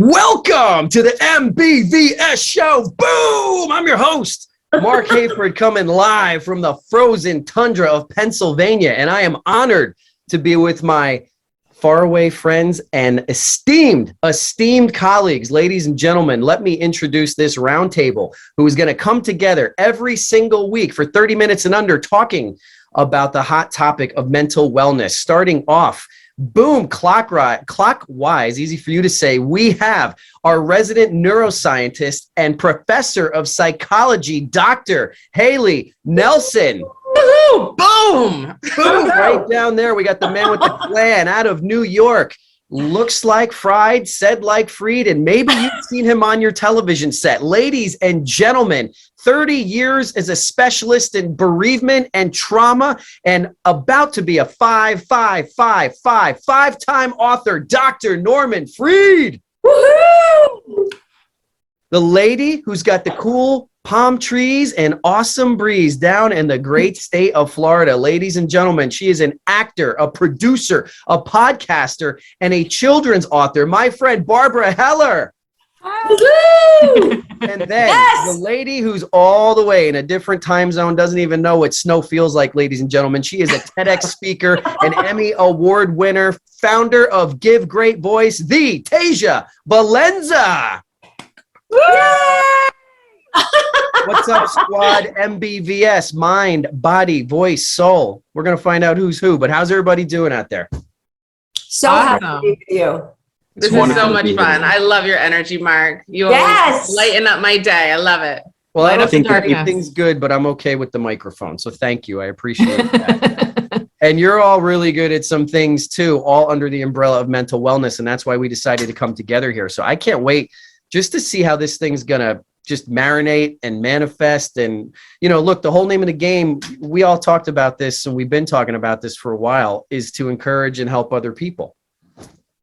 Welcome to the MBVS show. Boom! I'm your host, Mark Hayford, coming live from the frozen tundra of Pennsylvania. And I am honored to be with my faraway friends and esteemed colleagues. Ladies and gentlemen, let me introduce this roundtable who is going to come together every single week for 30 minutes and under talking about the hot topic of mental wellness. Starting off, boom, clockwise, easy for you to say, we have our resident neuroscientist and professor of psychology, Dr. Haley Nelson. Woo-hoo! Boom! Boom, right down there. We got the man with the plan out of New York. Looks like fried, said like freed, and maybe you've seen him on your television set. Ladies and gentlemen, 30 years as a specialist in bereavement and trauma and about to be a five-time author, Dr. Norman Freed. Woohoo! The lady who's got the cool palm trees and awesome breeze down in the great state of Florida. Ladies and gentlemen, she is an actor, a producer, a podcaster, and a children's author. My friend, Barbara Heller. And then the lady who's all the way in a different time zone, doesn't even know what snow feels like, ladies and gentlemen. She is a TEDx speaker, an Emmy Award winner, founder of Give Great Voice, the Tasia Valenza. What's up, squad? MBVS, mind, body, voice, soul. We're going to find out who's who, but how's everybody doing out there? So happy to be with you. This is so much fun. I love your energy, Mark. You always lighten up my day. I love it. Well, I don't think everything's good, but I'm okay with the microphone. So thank you. I appreciate that. And you're all really good at some things too, all under the umbrella of mental wellness. And that's why we decided to come together here. So I can't wait just to see how this thing's going to just marinate and manifest. And, you know, look, the whole name of the game, we all talked about this and we've been talking about this for a while, is to encourage and help other people.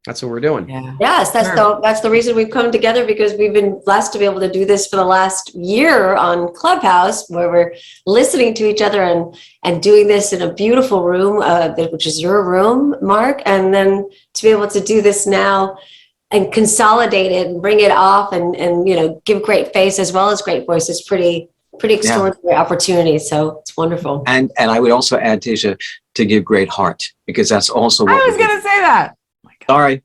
That's what we're doing. Yeah. Yes, that's the reason we've come together, because we've been blessed to be able to do this for the last year on Clubhouse, where we're listening to each other and doing this in a beautiful room, which is your room, Mark. And then to be able to do this now and consolidate it and bring it off and you know, give great face as well as great voice is pretty extraordinary opportunity. So it's wonderful. And I would also add, Tasia, to give great heart, because that's also what I was going to say that. Sorry.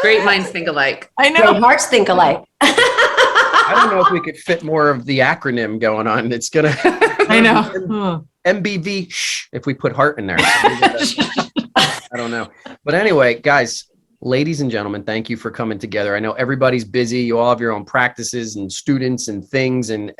Great minds think alike. I know. Great hearts think alike. I don't know if we could fit more of the acronym going on. It's going to... I know. MBV, if we put heart in there. I don't know. But anyway, guys, ladies and gentlemen, thank you for coming together. I know everybody's busy. You all have your own practices and students and things, and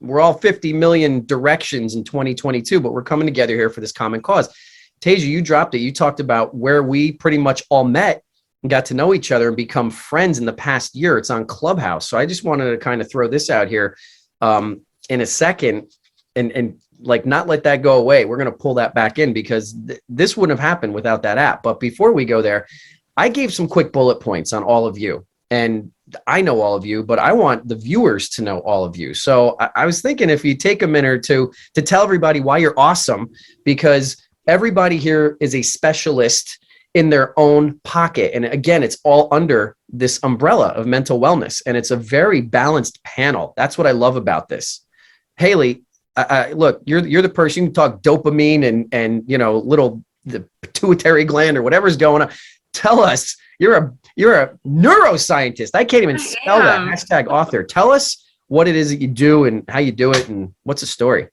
we're all 50 million directions in 2022, but we're coming together here for this common cause. Tasia, you dropped it. You talked about where we pretty much all met and got to know each other and become friends in the past year. It's on Clubhouse. So I just wanted to kind of throw this out here in a second and like not let that go away. We're going to pull that back in because this wouldn't have happened without that app. But before we go there, I gave some quick bullet points on all of you. And I know all of you, but I want the viewers to know all of you. So I was thinking if you take a minute or two to tell everybody why you're awesome, because everybody here is a specialist in their own pocket. And again, it's all under this umbrella of mental wellness. And it's a very balanced panel. That's what I love about this. Haley, look, you're the person, you can talk dopamine and you know, the pituitary gland or whatever's going on. Tell us, you're a neuroscientist. I can't even spell that. Hashtag author. Tell us what it is that you do and how you do it and what's the story.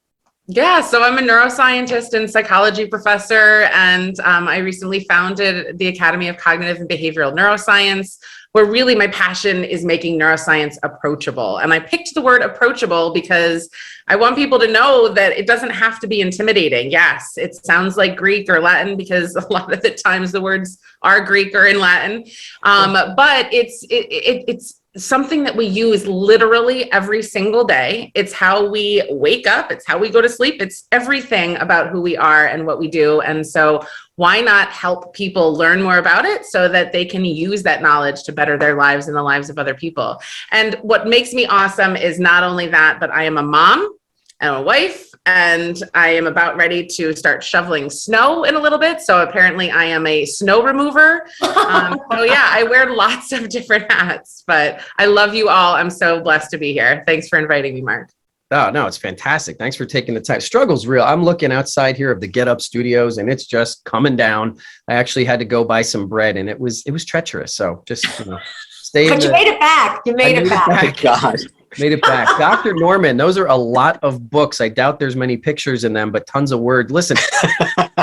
Yeah, so I'm a neuroscientist and psychology professor, and I recently founded the Academy of Cognitive and Behavioral Neuroscience, where really my passion is making neuroscience approachable. And I picked the word approachable because I want people to know that it doesn't have to be intimidating. Yes, it sounds like Greek or Latin because a lot of the times the words are Greek or in Latin, but it's something that we use literally every single day. It's how we wake up. It's how we go to sleep. It's everything about who we are and what we do. And so why not help people learn more about it so that they can use that knowledge to better their lives and the lives of other people? And what makes me awesome is not only that, but I am a mom and a wife and I am about ready to start shoveling snow in a little bit. So apparently I am a snow remover. So yeah, I wear lots of different hats, but I love you all. I'm so blessed to be here. Thanks for inviting me, Mark. Oh, no, it's fantastic. Thanks for taking the time. Struggle's real. I'm looking outside here of the Get Up Studios, and it's just coming down. I actually had to go buy some bread, and it was treacherous. So just stay. But you made it back. You made it back. Thank God. Made it back. Dr. Norman, those are a lot of books. I doubt there's many pictures in them, but tons of words. Listen,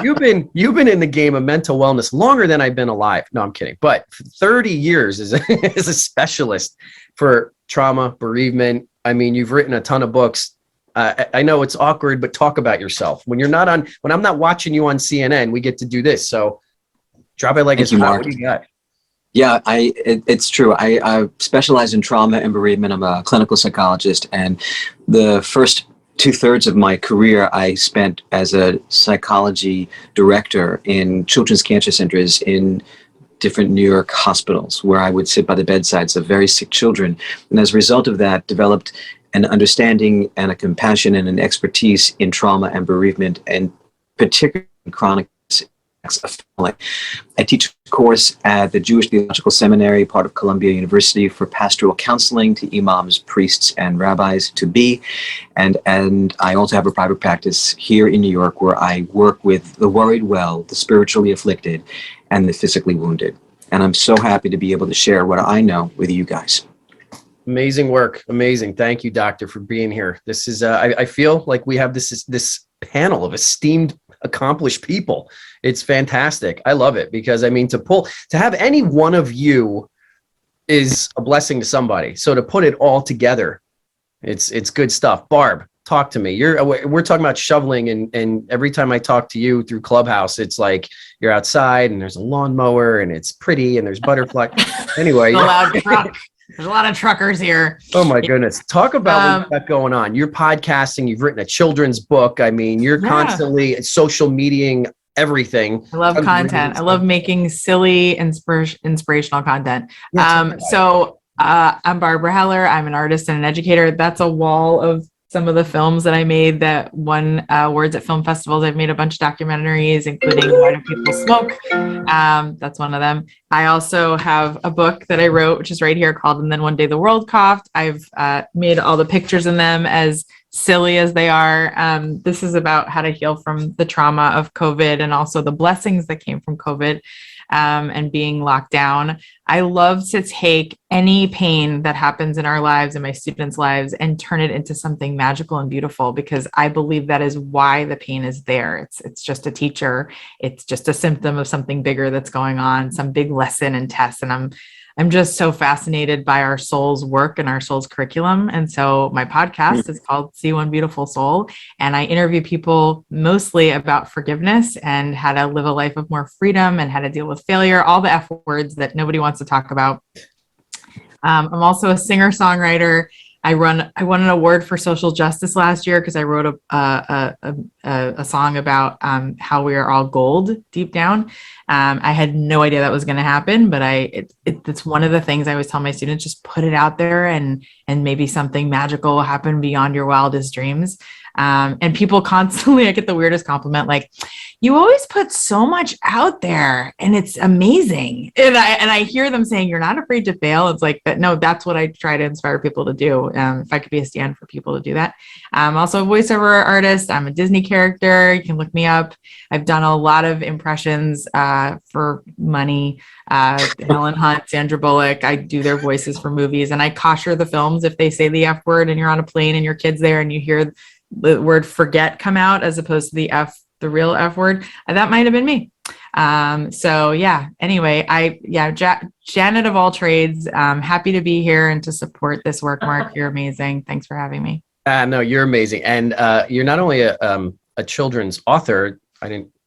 you've been in the game of mental wellness longer than I've been alive. No, I'm kidding. But 30 years as a specialist for trauma, bereavement. I mean, you've written a ton of books. I know it's awkward, but talk about yourself. When I'm not watching you on CNN, we get to do this. So drop it like it's hot. What do you got? Yeah, it's true. I specialize in trauma and bereavement. I'm a clinical psychologist, and the first 2/3 of my career I spent as a psychology director in children's cancer centers in different New York hospitals, where I would sit by the bedsides of very sick children. And as a result of that, developed an understanding and a compassion and an expertise in trauma and bereavement, and particularly chronic. I teach a course at the Jewish Theological Seminary, part of Columbia University, for pastoral counseling to imams, priests, and rabbis to be. And I also have a private practice here in New York where I work with the worried well, the spiritually afflicted, and the physically wounded. And I'm so happy to be able to share what I know with you guys. Amazing work. Amazing. Thank you, doctor, for being here. This is, I feel like we have this panel of esteemed, accomplished people. It's fantastic. I love it because to have any one of you is a blessing to somebody. So to put it all together, it's good stuff. Barb, talk to me. We're talking about shoveling, and every time I talk to you through Clubhouse, it's like you're outside and there's a lawnmower and it's pretty and there's butterfly. Anyway, a loud truck. There's a lot of truckers here. Oh my goodness. Talk about what you've got going on. You're podcasting, you've written a children's book. I mean, you're constantly social mediaing everything. I love content. I love making silly, inspirational content. Yeah, I'm Barbara Heller. I'm an artist and an educator. That's a wall of some of the films that I made that won awards at film festivals. I've made a bunch of documentaries, including Why Do People Smoke? That's one of them. I also have a book that I wrote, which is right here, called And Then One Day the World Coughed. I've made all the pictures in them as silly as they are. This is about how to heal from the trauma of COVID and also the blessings that came from COVID. And being locked down. I love to take any pain that happens in our lives and my students' lives and turn it into something magical and beautiful, because I believe that is why the pain is there. It's just a teacher. It's just a symptom of something bigger that's going on, some big lesson and test. And I'm just so fascinated by our soul's work and our soul's curriculum. And so my podcast is called See One Beautiful Soul. And I interview people mostly about forgiveness and how to live a life of more freedom and how to deal with failure, all the F words that nobody wants to talk about. I'm also a singer-songwriter. I won an award for social justice last year because I wrote a song about how we are all gold deep down. I had no idea that was going to happen, but it's one of the things I always tell my students: just put it out there, and maybe something magical will happen beyond your wildest dreams. And people constantly, I get the weirdest compliment, like, you always put so much out there and it's amazing. And I hear them saying, you're not afraid to fail. It's like, that. No, that's what I try to inspire people to do. If I could be a stand for people to do that. I'm also a voiceover artist. I'm a Disney character. You can look me up. I've done a lot of impressions for money. Helen Hunt, Sandra Bullock. I do their voices for movies, and I kosher the films if they say the F word and you're on a plane and your kid's there and you hear the word forget come out as opposed to the real F word. That might have been me. So yeah, anyway, Janet of all trades, happy to be here and to support this work. Mark, you're amazing. Thanks for having me. No, you're amazing. And you're not only a children's author,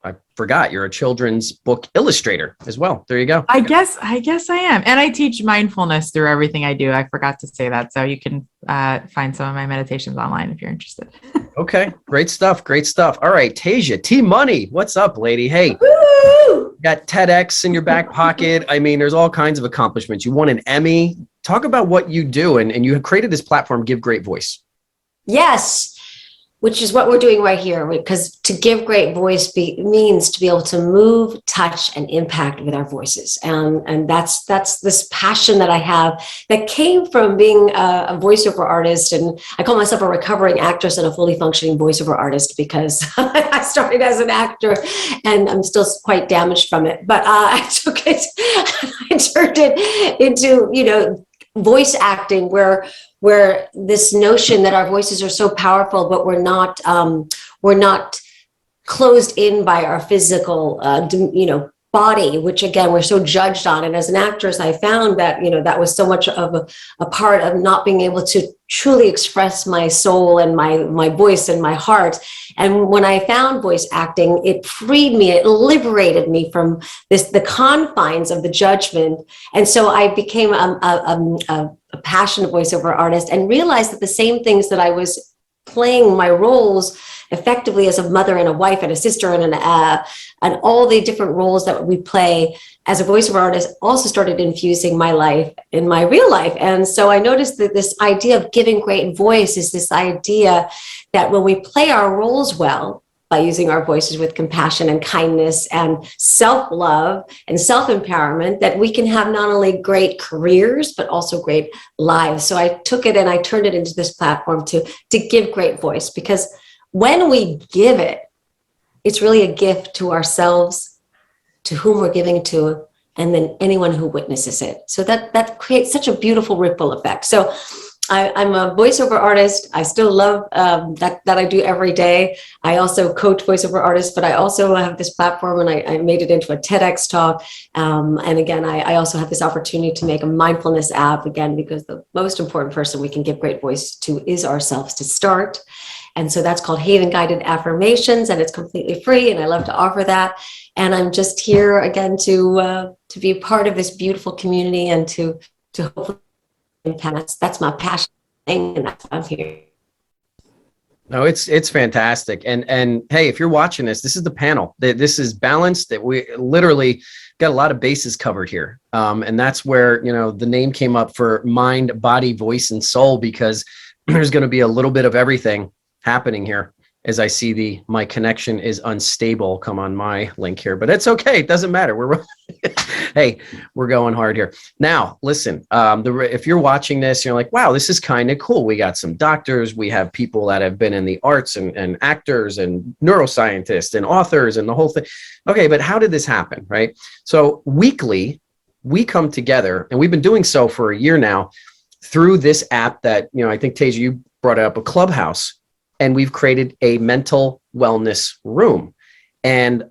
I forgot, you're a children's book illustrator as well. There you go. I guess I am. And I teach mindfulness through everything I do. I forgot to say that. So you can find some of my meditations online if you're interested. Okay. Great stuff. Great stuff. All right. Tasia, T-Money. What's up, lady? Hey, you got TEDx in your back pocket. I mean, there's all kinds of accomplishments. You won an Emmy. Talk about what you do. And you have created this platform, Give Great Voice. Yes. which is what we're doing right here, because to give great voice means to be able to move, touch, and impact with our voices. And that's this passion that I have that came from being a voiceover artist. And I call myself a recovering actress and a fully functioning voiceover artist because I started as an actor and I'm still quite damaged from it. But I turned it into, voice acting where this notion that our voices are so powerful, but we're not closed in by our physical, body, which again, we're so judged on. And as an actress, I found that, that was so much of a part of not being able to truly express my soul and my voice and my heart. And when I found voice acting, it freed me, it liberated me from the confines of the judgment. And so I became a passionate voiceover artist and realized that the same things that I was playing my roles effectively as a mother and a wife and a sister and all the different roles that we play as a voiceover artist also started infusing my life in my real life. And so I noticed that this idea of giving great voice is this idea that when we play our roles well, by using our voices with compassion and kindness and self-love and self-empowerment, that we can have not only great careers, but also great lives. So I took it and I turned it into this platform to give great voice, because when we give it, it's really a gift to ourselves, to whom we're giving it to, and then anyone who witnesses it. So that creates such a beautiful ripple effect. So I'm a voiceover artist. I still love that I do every day. I also coach voiceover artists, but I also have this platform and I made it into a TEDx talk. And again, I also have this opportunity to make a mindfulness app, again, because the most important person we can give great voice to is ourselves to start. And so that's called Haven Guided Affirmations, and it's completely free. And I love to offer that. And I'm just here again to be part of this beautiful community and to hopefully impact. That's my passion, and that's why I'm here. No, it's fantastic. And hey, if you're watching this is the panel. This is balanced. That we literally got a lot of bases covered here. And that's where, the name came up for mind, body, voice, and soul, because there's going to be a little bit of everything happening here. As I see my connection is unstable come on my link here, but it's okay. It doesn't matter. Hey, we're going hard here. Now, listen, if you're watching this, you're like, wow, this is kind of cool. We got some doctors. We have people that have been in the arts and actors and neuroscientists and authors and the whole thing. Okay, but how did this happen, right? So weekly, we come together, and we've been doing so for a year now through this app that, I think, Tasia, you brought up, a Clubhouse. And we've created a mental wellness room. And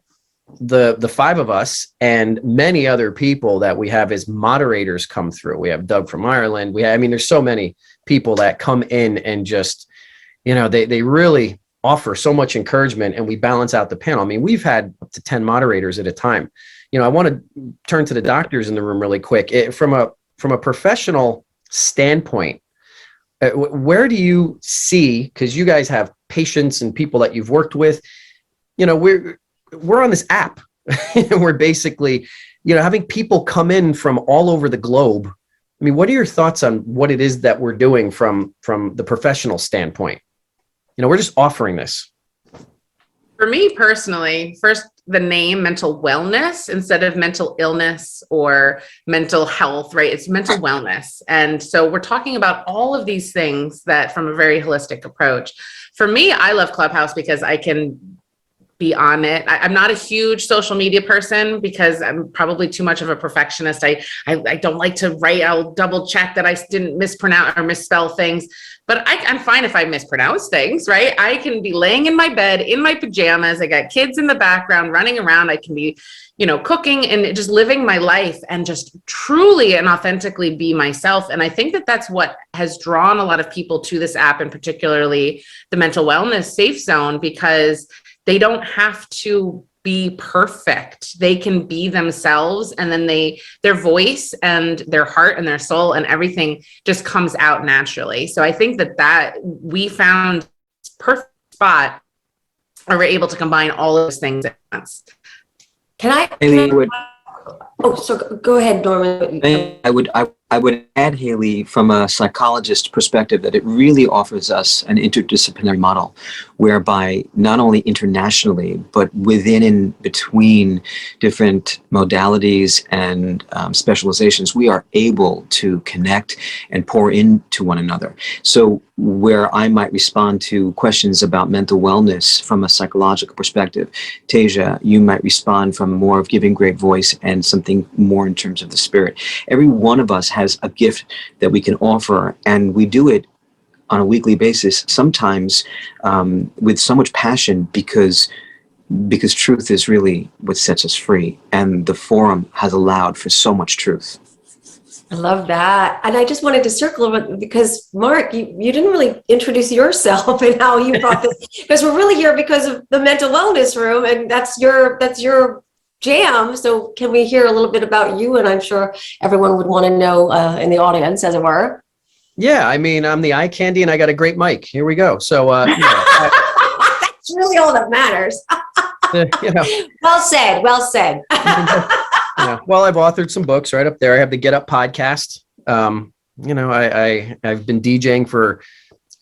the five of us and many other people that we have as moderators come through. We have Doug from Ireland. There's so many people that come in and just, they really offer so much encouragement, and we balance out the panel. We've had up to 10 moderators at a time. I want to turn to the doctors in the room really quick. From a professional standpoint, where do you see, because you guys have patients and people that you've worked with, we're on this app. We're basically, having people come in from all over the globe. What are your thoughts on what it is that we're doing from the professional standpoint? We're just offering this. For me personally, first, the name mental wellness instead of mental illness or mental health, right? It's mental wellness. And so we're talking about all of these things that from a very holistic approach. For me, I love Clubhouse because I can be on it. I'm not a huge social media person because I'm probably too much of a perfectionist. I don't like to write. I'll double check that I didn't mispronounce or misspell things, but I'm fine if I mispronounce things, right? I can be laying in my bed in my pajamas. I got kids in the background running around. I can be, cooking and just living my life and just truly and authentically be myself. And I think that that's what has drawn a lot of people to this app, and particularly the mental wellness safe zone, because they don't have to be perfect. They can be themselves, and then their voice and their heart and their soul and everything just comes out naturally. So I think that we found perfect spot where we're able to combine all of those things at once. So go ahead, Norman. I would add, Haley, from a psychologist perspective, that it really offers us an interdisciplinary model whereby not only internationally, but within and between different modalities and specializations, we are able to connect and pour into one another. So where I might respond to questions about mental wellness from a psychological perspective, Tasia, you might respond from more of giving great voice and something more in terms of the spirit. Every one of us has a gift that we can offer, and we do it on a weekly basis, sometimes with so much passion, because truth is really what sets us free, and the forum has allowed for so much truth. I love that. And I just wanted to circle a bit because, Mark, you didn't really introduce yourself and how you brought this, because we're really here because of the mental wellness room, and that's your jam. So can we hear a little bit about you? And I'm sure everyone would want to know in the audience, as it were. Yeah, I mean, I'm the eye candy and I got a great mic. Here we go. So, That's really all that matters. you know, Well said. Well said. well, I've authored some books right up there. I have the Get Up podcast. I've been DJing for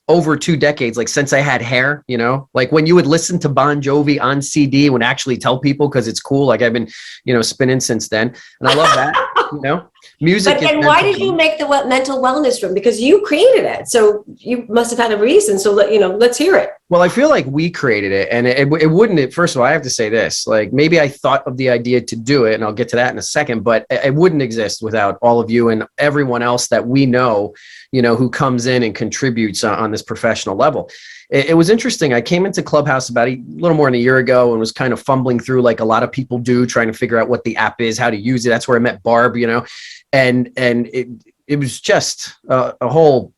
over 2 decades, like since I had hair, like when you would listen to Bon Jovi on CD, would actually tell people because it's cool. Like I've been, spinning since then. And I love that, music. But then why did you make the mental wellness room? Because you created it. So you must have had a reason. So, let's hear it. Well, I feel like we created it, and it wouldn't, first of all, I have to say this, like maybe I thought of the idea to do it, and I'll get to that in a second, but it wouldn't exist without all of you and everyone else that we know, who comes in and contributes on this professional level. It was interesting. I came into Clubhouse about a little more than a year ago and was kind of fumbling through like a lot of people do, trying to figure out what the app is, how to use it. That's where I met Barb, and it was just a whole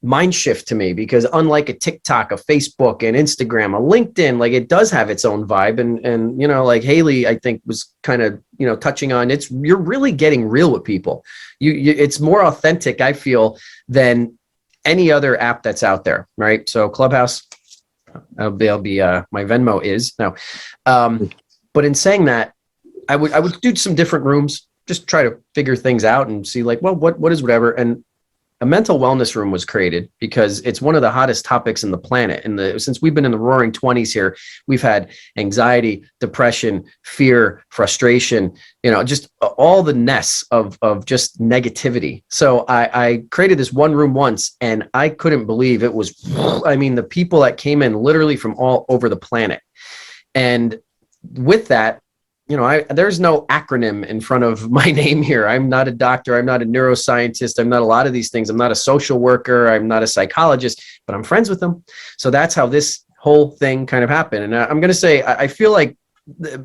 mind shift to me, because unlike a TikTok, a Facebook, an Instagram, a LinkedIn, like it does have its own vibe. And like Haley, I think was kind of, touching on you're really getting real with people. It's more authentic, I feel, than any other app that's out there. Right. So Clubhouse, I'll be my Venmo is now. But in saying that, I would do some different rooms, just try to figure things out and see like, well, what is whatever. And a mental wellness room was created because it's one of the hottest topics in the planet. Since we've been in the roaring 20s here, we've had anxiety, depression, fear, frustration, just all the nests of just negativity. So I created this one room once, and I couldn't believe it was, the people that came in literally from all over the planet. And with that, there's no acronym in front of my name here. I'm not a doctor. I'm not a neuroscientist. I'm not a lot of these things. I'm not a social worker. I'm not a psychologist, but I'm friends with them. So that's how this whole thing kind of happened. And I'm going to say, I feel like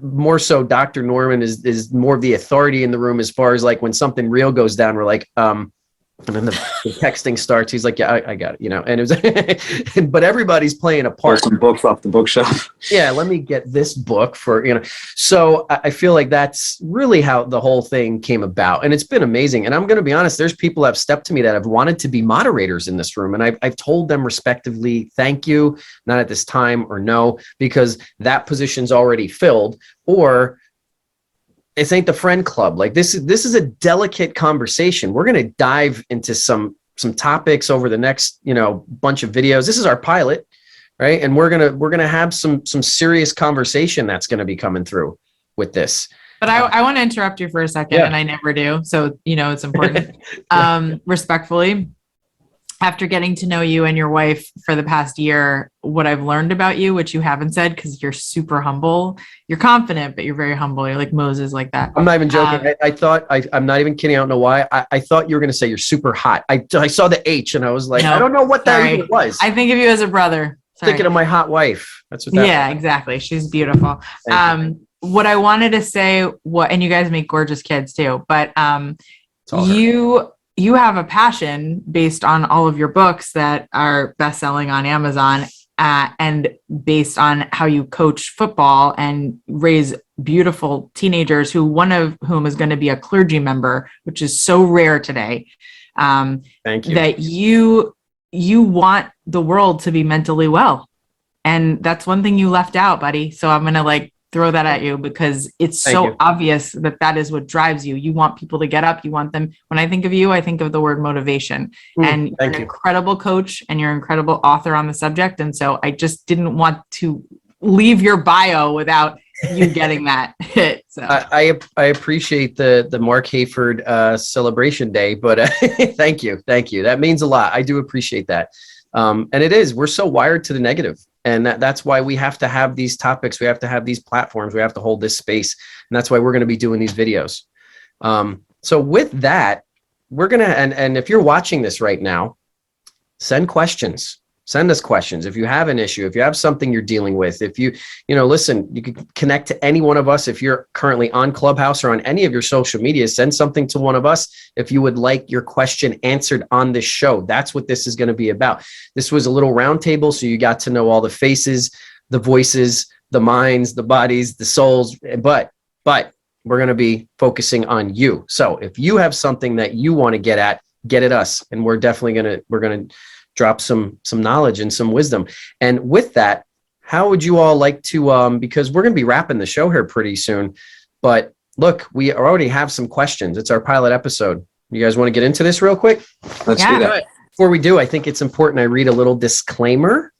more so Dr. Norman is more of the authority in the room, as far as like when something real goes down, we're like, and then the texting starts. He's like, yeah, I got it, and it was, but everybody's playing a part. Some books off the bookshelf. Yeah. Let me get this book for, so I feel like that's really how the whole thing came about. And it's been amazing. And I'm going to be honest, there's people that have stepped to me that have wanted to be moderators in this room. And I've told them respectively, thank you, not at this time, or no, because that position's already filled, or this ain't the friend club. Like this is a delicate conversation. We're going to dive into some topics over the next, bunch of videos. This is our pilot, right? And we're going to have some serious conversation that's going to be coming through with this. But I want to interrupt you for a second, Yeah. and I never do. So, it's important. Respectfully, after getting to know you and your wife for the past year, what I've learned about you, which you haven't said, because you're super humble, you're confident, but you're very humble. You're like Moses, like that. I'm not even joking. I thought, I'm not even kidding. I don't know why. I thought you were going to say you're super hot. I saw the H and I was like, No, I don't know what that sorry. even was. I think of you as a brother. Sorry. Thinking of my hot wife. That's what that Yeah, was. exactly. She's beautiful. Thank you. What I wanted to say, and you guys make gorgeous kids too, but It's all her. you have a passion based on all of your books that are best-selling on Amazon, and based on how you coach football and raise beautiful teenagers, one of whom is going to be a clergy member, which is so rare today. Thank you. That you want the world to be mentally well. And that's one thing you left out, buddy. So I'm going to throw that at you because it's Thank so you. obvious that that is what drives you. You want people to get up. You want them. When I think of you, I think of the word motivation. And you're thank an you. incredible coach and you're an incredible author on the subject. And so I just didn't want to leave your bio without you getting that hit. So I appreciate the Mark Hayford celebration day, but thank you. That means a lot. I do appreciate that. And it is, we're so wired to the negative. And that's why we have to have these topics. We have to have these platforms. We have to hold this space. And that's why we're going to be doing these videos. So with that, we're going to, and if you're watching this right now, send questions. Send us questions. If you have an issue, if you have something you're dealing with, if you listen, you can connect to any one of us. If you're currently on Clubhouse or on any of your social media, send something to one of us. If you would like your question answered on this show, that's what this is going to be about. This was a little roundtable, so you got to know all the faces, the voices, the minds, the bodies, the souls, but we're going to be focusing on you. So if you have something that you want to get at us, and we're definitely going to drop some knowledge and some wisdom. And with that, how would you all like to, because we're going to be wrapping the show here pretty soon, but look, we already have some questions. It's our pilot episode. You guys want to get into this real quick? Let's do that. Before we do, I think it's important I read a little disclaimer.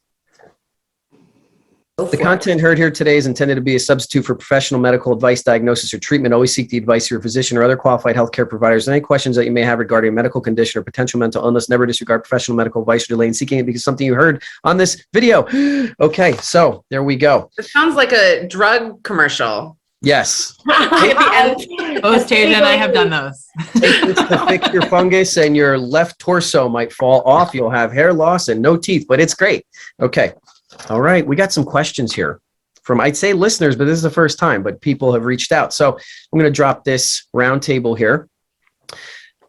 The content heard here today is intended to be a substitute for professional medical advice, diagnosis, or treatment. Always seek the advice of your physician or other qualified healthcare providers. Any questions that you may have regarding a medical condition or potential mental illness, never disregard professional medical advice or delay in seeking it because something you heard on this video. Okay, so there we go. It sounds like a drug commercial. Yes. At the end. both Tasia and I have done those. Take this to fix your fungus and your left torso might fall off. You'll have hair loss and no teeth, but it's great. Okay. All right. We got some questions here from, I'd say listeners, but this is the first time, but people have reached out. So I'm going to drop this roundtable here.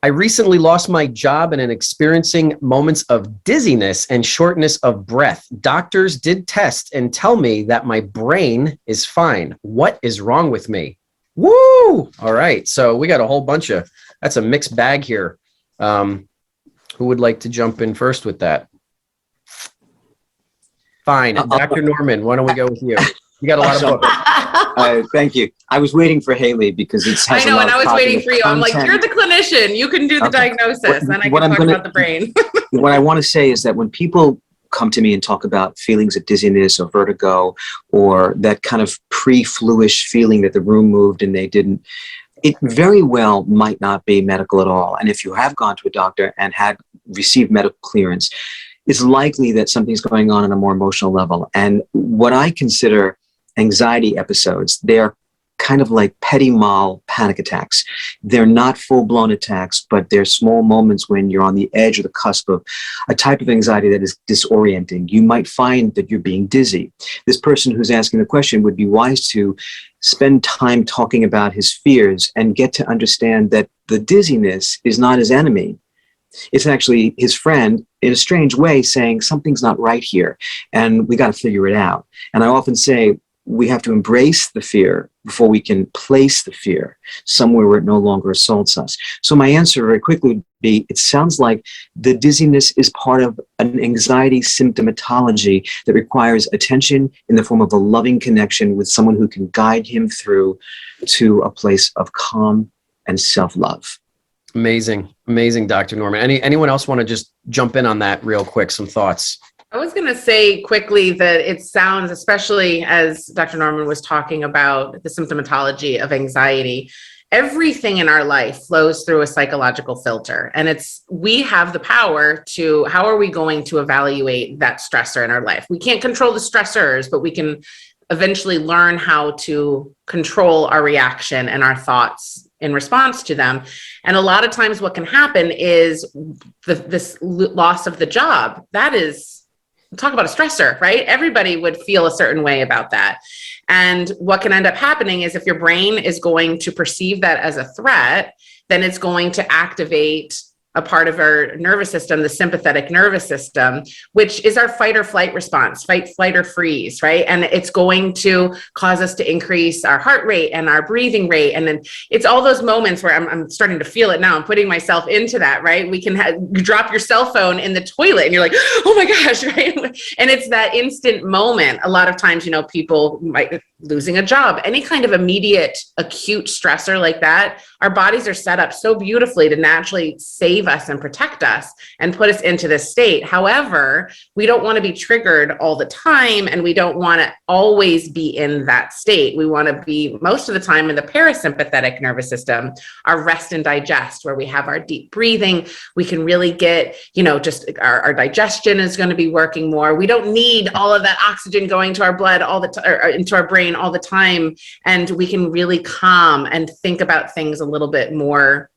I recently lost my job and am experiencing moments of dizziness and shortness of breath. Doctors did test and tell me that my brain is fine. What is wrong with me? Woo! All right. So we got a whole bunch of, that's a mixed bag here. Who would like to jump in first with that? Fine. Dr. Norman, why don't we go with you? You got a lot of books. Thank you. I was waiting for Haley because it's. I know, and I was waiting for you. I'm like, you're the clinician. You can do the diagnosis, and I can talk about the brain. What I want to say is that when people come to me and talk about feelings of dizziness or vertigo or that kind of pre-fluish feeling that the room moved and they didn't, it very well might not be medical at all. And if you have gone to a doctor and had received medical clearance, it's likely that something's going on a more emotional level. And what I consider anxiety episodes, they're kind of like petit mal panic attacks. They're not full-blown attacks, but they're small moments when you're on the edge or the cusp of a type of anxiety that is disorienting. You might find that you're being dizzy. This person who's asking the question would be wise to spend time talking about his fears and get to understand that the dizziness is not his enemy. It's actually his friend in a strange way saying something's not right here and we got to figure it out. And I often say we have to embrace the fear before we can place the fear somewhere where it no longer assaults us. So my answer very quickly would be, it sounds like the dizziness is part of an anxiety symptomatology that requires attention in the form of a loving connection with someone who can guide him through to a place of calm and self-love. Amazing. Amazing, Dr. Norman. Anyone else want to just jump in on that real quick? Some thoughts? I was going to say quickly that it sounds, especially as Dr. Norman was talking about the symptomatology of anxiety, everything in our life flows through a psychological filter. And we have the power to, how are we going to evaluate that stressor in our life? We can't control the stressors, but we can eventually learn how to control our reaction and our thoughts in response to them. And a lot of times what can happen is this loss of the job. That is, talk about a stressor, right? Everybody would feel a certain way about that. And what can end up happening is if your brain is going to perceive that as a threat, then it's going to activate a part of our nervous system, the sympathetic nervous system, which is our fight or flight response, fight, flight, or freeze, right? And it's going to cause us to increase our heart rate and our breathing rate. And then it's all those moments where I'm starting to feel it now. I'm putting myself into that, right? We can you drop your cell phone in the toilet and you're like, oh my gosh, right? And it's that instant moment. A lot of times, people might losing a job, any kind of immediate acute stressor like that, our bodies are set up so beautifully to naturally save us and protect us and put us into this state. However, we don't want to be triggered all the time, and we don't want to always be in that state. We want to be most of the time in the parasympathetic nervous system, our rest and digest, where we have our deep breathing. We can really get, just our digestion is going to be working more. We don't need all of that oxygen going to our blood all the time, or into our brain all the time, and we can really calm and think about things a little bit more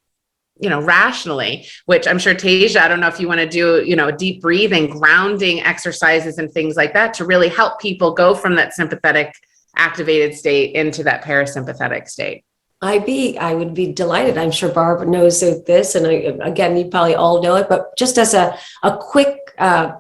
rationally, which I'm sure, Tasia, I don't know if you want to do deep breathing, grounding exercises and things like that to really help people go from that sympathetic activated state into that parasympathetic state. I would be delighted. I'm sure Barb knows this, and again, you probably all know it, but just as a quick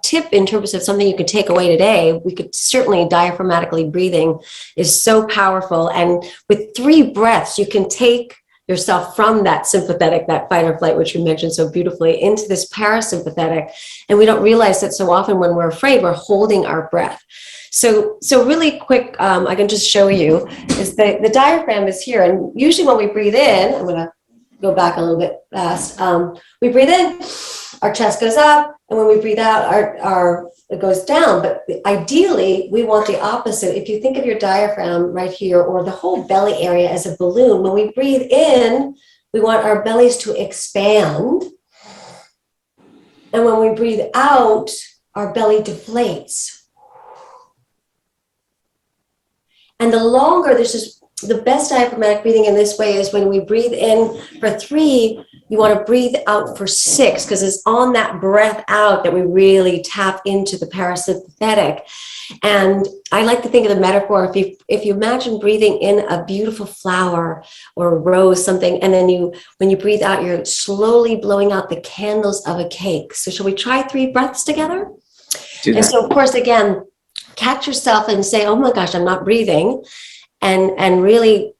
tip in terms of something you could take away today, we could certainly diaphragmatically breathing is so powerful. And with 3 breaths, you can take yourself from that sympathetic, that fight or flight, which you mentioned so beautifully, into this parasympathetic. And we don't realize that so often when we're afraid, we're holding our breath. So really quick, I can just show you, is the diaphragm is here. And usually when we breathe in, I'm going to go back a little bit fast. We breathe in, our chest goes up, and when we breathe out, our it goes down. But ideally, we want the opposite. If you think of your diaphragm right here, or the whole belly area as a balloon, when we breathe in, we want our bellies to expand. And when we breathe out, our belly deflates. And the longer, the best diaphragmatic breathing in this way is when we breathe in for 3, you want to breathe out for 6, because it's on that breath out that we really tap into the parasympathetic. And I like to think of the metaphor, if you imagine breathing in a beautiful flower or a rose, something, and then when you breathe out, you're slowly blowing out the candles of a cake. So shall we try 3 breaths together? And so, of course, again, catch yourself and say, oh my gosh, I'm not breathing. And really,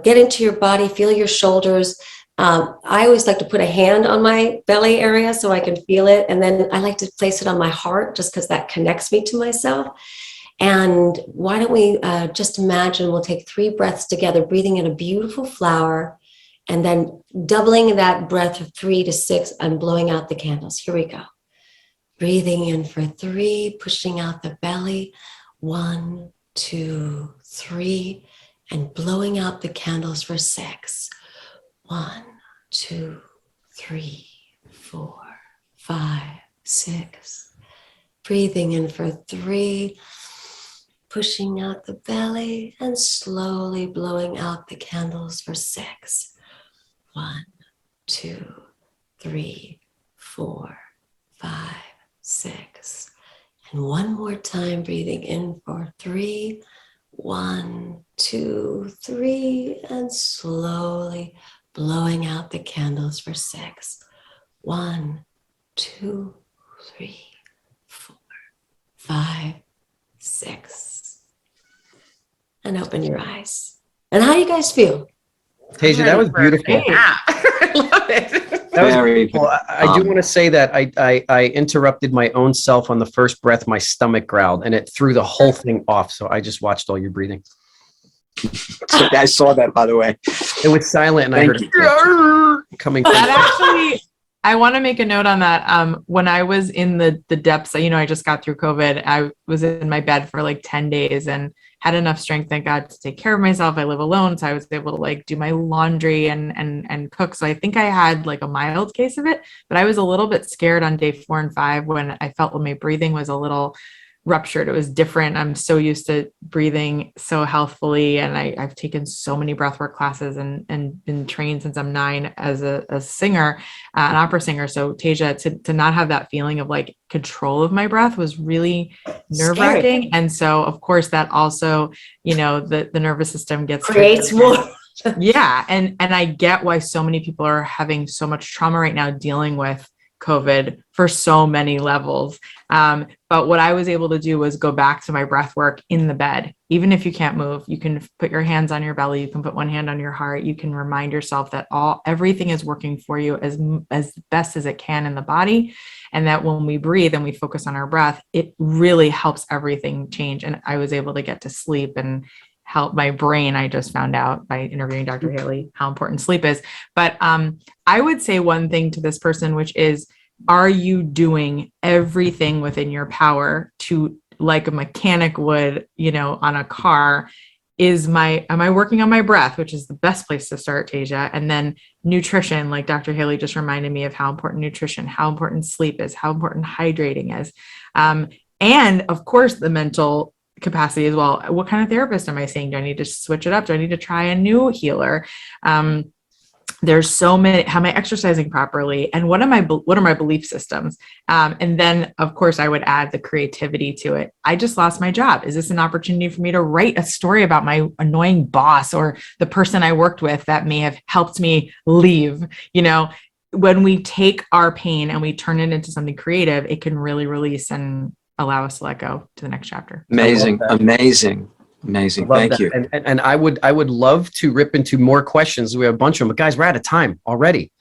get into your body, feel your shoulders. I always like to put a hand on my belly area so I can feel it. And then I like to place it on my heart just because that connects me to myself. And why don't we just imagine we'll take 3 breaths together, breathing in a beautiful flower, and then doubling that breath of 3 to 6 and blowing out the candles. Here we go. Breathing in for 3, pushing out the belly. 1, 2, 3, and blowing out the candles for 6. 1, 2, 3, 4, 5, 6. Breathing in for 3, pushing out the belly, and slowly blowing out the candles for 6. 1, 2, 3, 4, 5, 6. And one more time, breathing in for 3. 1, 2, 3, and slowly blowing out the candles for 6. 1, 2, 3, 4, 5, 6. And open your eyes. And how do you guys feel? Tasia, that was beautiful. Yeah, I love it. That was Very beautiful. I do want to say that I interrupted my own self on the first breath. My stomach growled, and it threw the whole thing off. So I just watched all your breathing. I saw that, by the way. It was silent, and Thank I heard it coming from. That actually, I want to make a note on that. When I was in the depths, I just got through COVID. I was in my bed for like 10 days and had enough strength, thank God, to take care of myself. I live alone, so I was able to do my laundry and cook. So I think I had like a mild case of it, but I was a little bit scared on day 4 and 5 when I felt my breathing was a little ruptured. It was different. I'm so used to breathing so healthfully, and I've taken so many breathwork classes and been trained since I'm 9 as a singer, an opera singer. So Tasia, to not have that feeling of like control of my breath was really nerve-wracking. And so of course that also, the nervous system gets Creates more. Yeah. And I get why so many people are having so much trauma right now dealing with COVID for so many levels. But what I was able to do was go back to my breath work in the bed. Even if you can't move, you can put your hands on your belly. You can put one hand on your heart. You can remind yourself that everything is working for you as best as it can in the body. And that when we breathe and we focus on our breath, it really helps everything change. And I was able to get to sleep and help my brain. I just found out by interviewing Dr. Haley how important sleep is. But I would say one thing to this person, which is, are you doing everything within your power to, like a mechanic would, on a car? Am I working on my breath, which is the best place to start, Tasia? And then nutrition, like Dr. Haley just reminded me of how important nutrition, how important sleep is, how important hydrating is. And of course, the mental capacity as well. What kind of therapist am I seeing? Do I need to switch it up? Do I need to try a new healer? There's so many. Am I exercising properly? And what are my belief systems? And then, of course, I would add the creativity to it. I just lost my job. Is this an opportunity for me to write a story about my annoying boss or the person I worked with that may have helped me leave? When we take our pain and we turn it into something creative, it can really release and allow us to let go to the next chapter. Amazing. Thank That. you. And I would love to rip into more questions. We have a bunch of them, but guys, we're out of time already.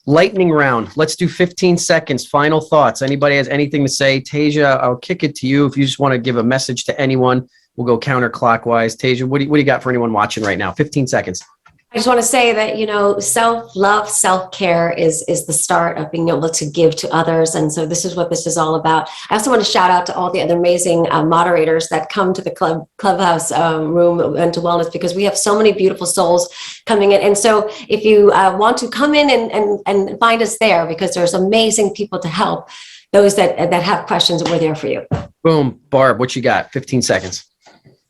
Lightning round. Let's do 15 seconds. Final thoughts. Anybody has anything to say? Tasia, I'll kick it to you. If you just want to give a message to anyone, we'll go counterclockwise. Tasia, what do you got for anyone watching right now? 15 seconds. I just want to say that, self-love, self-care is the start of being able to give to others. And so this is what this is all about. I also want to shout out to all the other amazing moderators that come to the Clubhouse room, Mental Wellness, because we have so many beautiful souls coming in. And so if you want to come in and find us there, because there's amazing people to help those that have questions, we're there for you. Boom. Barb, what you got? 15 seconds.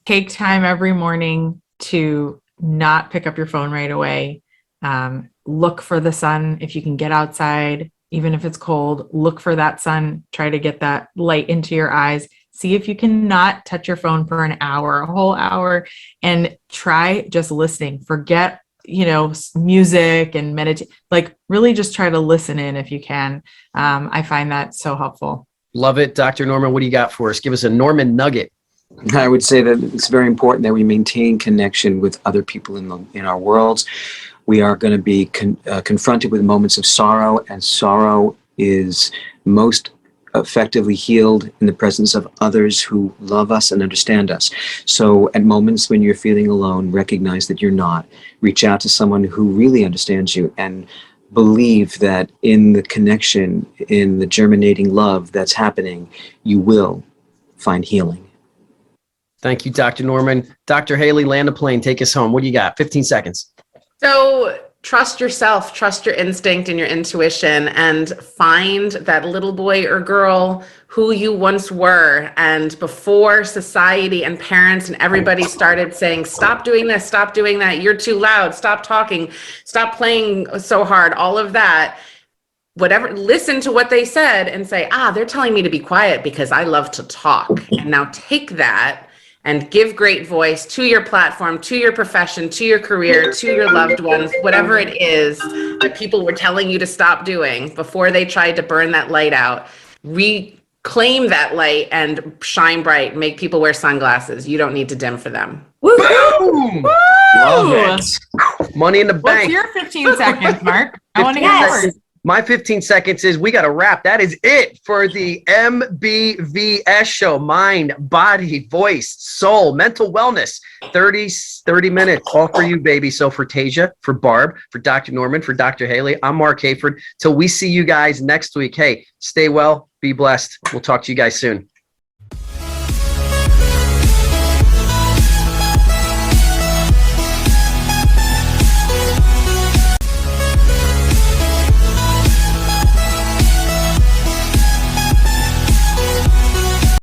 Take time every morning to not pick up your phone right away. Look for the sun. If you can get outside, even if it's cold, look for that sun. Try to get that light into your eyes. See if you can not touch your phone for an hour, a whole hour, and try just listening. Forget, music and meditate. Like, really just try to listen in if you can. I find that so helpful. Love it. Dr. Norman, what do you got for us? Give us a Norman nugget. I would say that it's very important that we maintain connection with other people in our worlds. We are going to be confronted with moments of sorrow, and sorrow is most effectively healed in the presence of others who love us and understand us. So at moments when you're feeling alone, recognize that you're not. Reach out to someone who really understands you, and believe that in the connection, in the germinating love that's happening, you will find healing. Thank you, Dr. Norman. Dr. Haley, land a plane. Take us home. What do you got? 15 seconds. So trust yourself, trust your instinct and your intuition, and find that little boy or girl who you once were. And before society and parents and everybody started saying, stop doing this, stop doing that, you're too loud, stop talking, stop playing so hard, all of that, whatever, listen to what they said and say, they're telling me to be quiet because I love to talk. And now take that and give great voice to your platform, to your profession, to your career, to your loved ones, whatever it is that people were telling you to stop doing before they tried to burn that light out. Reclaim that light and shine bright. Make people wear sunglasses. You don't need to dim for them. Boom! Love it. Money in the bank. What's your 15 seconds, Mark? I want to get Yes. yours. My 15 seconds is we got to wrap. That is it for the MBVS show. Mind, body, voice, soul, mental wellness. 30 minutes, all for you, baby. So for Tasia, for Barb, for Dr. Norman, for Dr. Haley, I'm Mark Hayford. Till we see you guys next week. Hey, stay well, be blessed. We'll talk to you guys soon.